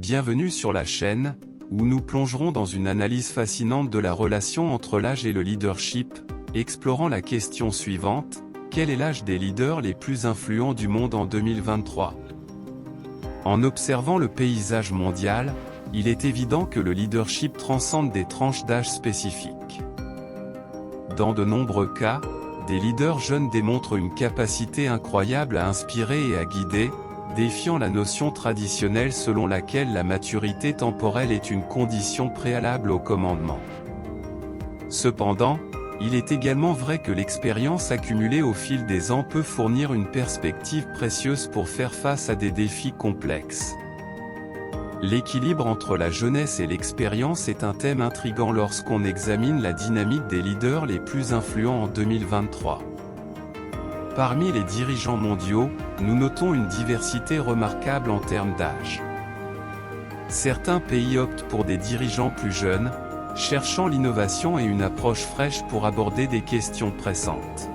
Bienvenue sur la chaîne, où nous plongerons dans une analyse fascinante de la relation entre l'âge et le leadership, explorant la question suivante: quel est l'âge des leaders les plus influents du monde en 2023? En observant le paysage mondial, il est évident que le leadership transcende des tranches d'âge spécifiques. Dans de nombreux cas, des leaders jeunes démontrent une capacité incroyable à inspirer et à guider, défiant la notion traditionnelle selon laquelle la maturité temporelle est une condition préalable au commandement. Cependant, il est également vrai que l'expérience accumulée au fil des ans peut fournir une perspective précieuse pour faire face à des défis complexes. L'équilibre entre la jeunesse et l'expérience est un thème intrigant lorsqu'on examine la dynamique des leaders les plus influents en 2023. Parmi les dirigeants mondiaux, nous notons une diversité remarquable en termes d'âge. Certains pays optent pour des dirigeants plus jeunes, cherchant l'innovation et une approche fraîche pour aborder des questions pressantes.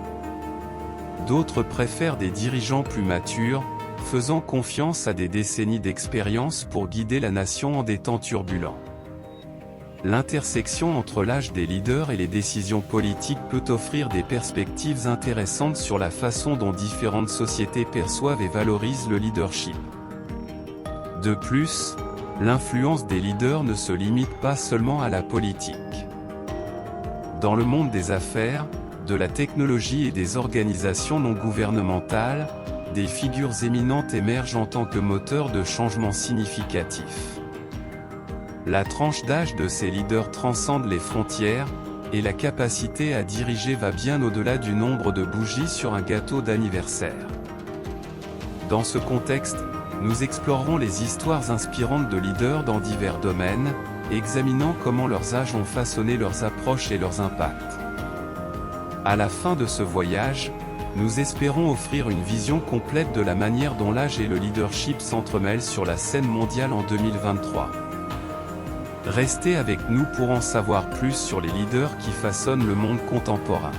D'autres préfèrent des dirigeants plus matures, faisant confiance à des décennies d'expérience pour guider la nation en des temps turbulents. L'intersection entre l'âge des leaders et les décisions politiques peut offrir des perspectives intéressantes sur la façon dont différentes sociétés perçoivent et valorisent le leadership. De plus, l'influence des leaders ne se limite pas seulement à la politique. Dans le monde des affaires, de la technologie et des organisations non gouvernementales, des figures éminentes émergent en tant que moteurs de changements significatifs. La tranche d'âge de ces leaders transcende les frontières, et la capacité à diriger va bien au-delà du nombre de bougies sur un gâteau d'anniversaire. Dans ce contexte, nous explorerons les histoires inspirantes de leaders dans divers domaines, examinant comment leurs âges ont façonné leurs approches et leurs impacts. À la fin de ce voyage, nous espérons offrir une vision complète de la manière dont l'âge et le leadership s'entremêlent sur la scène mondiale en 2023. Restez avec nous pour en savoir plus sur les leaders qui façonnent le monde contemporain.